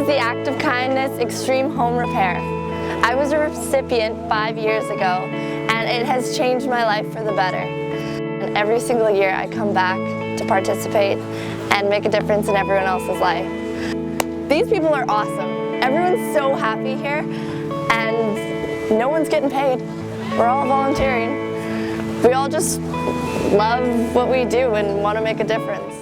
is the Act of Kindness Extreme Home Repair. I was a recipient 5 years ago, and it has changed my life for the better. And every single year I come back to participate and make a difference in everyone else's life. These people are awesome. Everyone's so happy here, and no one's getting paid. We're all volunteering. We all just love what we do and want to make a difference.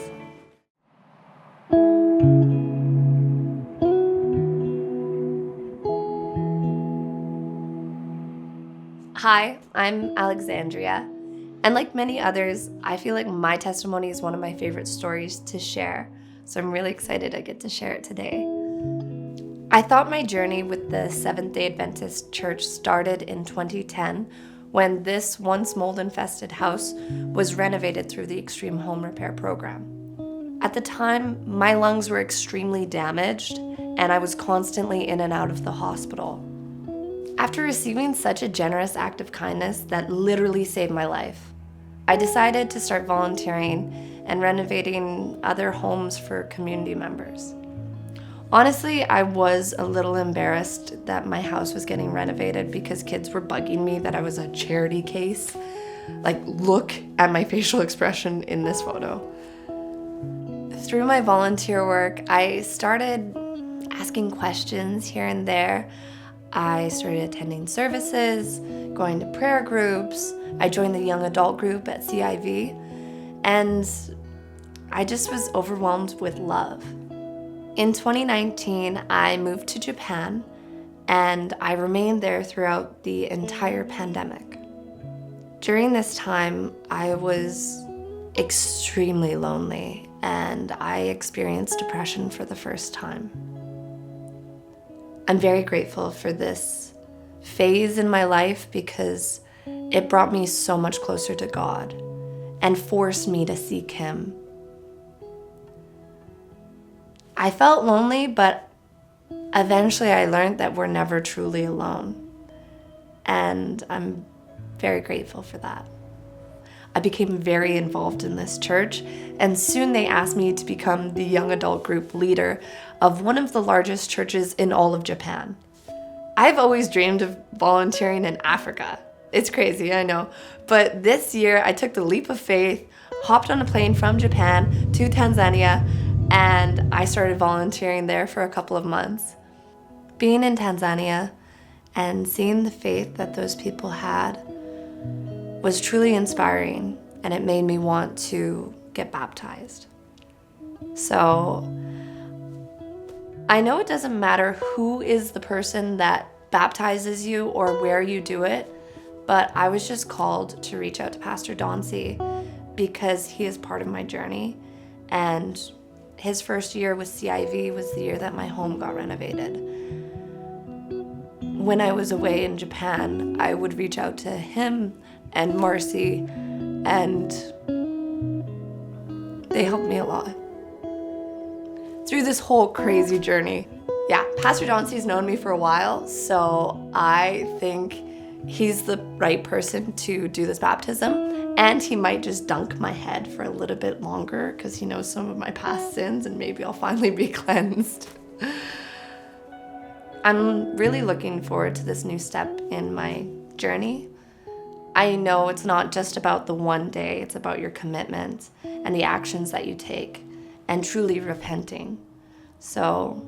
Hi, I'm Alexandria, and like many others, I feel like my testimony is one of my favorite stories to share, so I'm really excited I get to share it today. I thought my journey with the Seventh-day Adventist Church started in 2010 when this once mold-infested house was renovated through the Extreme Home Repair program. At the time, my lungs were extremely damaged, and I was constantly in and out of the hospital. After receiving such a generous act of kindness that literally saved my life, I decided to start volunteering and renovating other homes for community members. Honestly, I was a little embarrassed that my house was getting renovated because kids were bugging me that I was a charity case. Like, look at my facial expression in this photo. Through my volunteer work, I started asking questions here and there. I started attending services, going to prayer groups. I joined the young adult group at CIV, and I just was overwhelmed with love. In 2019, I moved to Japan, and I remained there throughout the entire pandemic. During this time, I was extremely lonely, and I experienced depression for the first time. I'm very grateful for this phase in my life because it brought me so much closer to God and forced me to seek Him. I felt lonely, but eventually I learned that we're never truly alone. And I'm very grateful for that. I became very involved in this church, and soon they asked me to become the young adult group leader of one of the largest churches in all of Japan. I've always dreamed of volunteering in Africa. It's crazy, I know. But this year I took the leap of faith, hopped on a plane from Japan to Tanzania, and I started volunteering there for a couple of months. Being in Tanzania and seeing the faith that those people had was truly inspiring, and it made me want to get baptized. So I know it doesn't matter who is the person that baptizes you or where you do it, but I was just called to reach out to Pastor Dauncey because he is part of my journey, and his first year with CIV was the year that my home got renovated. When I was away in Japan, I would reach out to him and Marcy, and they helped me a lot through this whole crazy journey. Yeah, Pastor Dauncey's known me for a while, so I think he's the right person to do this baptism, and he might just dunk my head for a little bit longer because he knows some of my past sins, and maybe I'll finally be cleansed. I'm really looking forward to this new step in my journey. I know it's not just about the one day, it's about your commitment and the actions that you take and truly repenting. So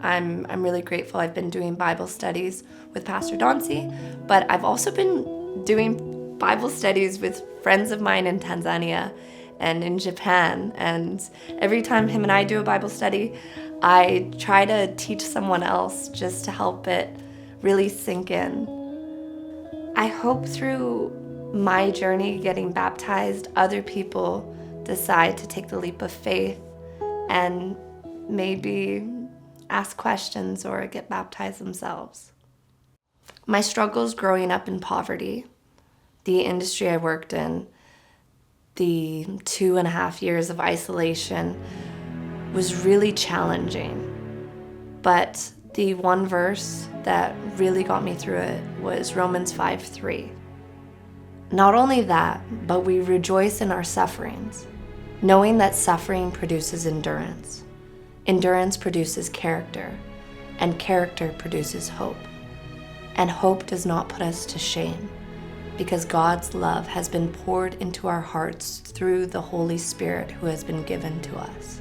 I'm really grateful. I've been doing Bible studies with Pastor Dauncey, but I've also been doing Bible studies with friends of mine in Tanzania and in Japan. And every time him and I do a Bible study, I try to teach someone else just to help it really sink in. I hope through my journey getting baptized, other people decide to take the leap of faith and maybe ask questions or get baptized themselves. My struggles growing up in poverty, the industry I worked in, the 2.5 years of isolation was really challenging. But the one verse that really got me through it was Romans 5:3. Not only that, but we rejoice in our sufferings, knowing that suffering produces endurance. Endurance produces character, and character produces hope. And hope does not put us to shame, because God's love has been poured into our hearts through the Holy Spirit who has been given to us.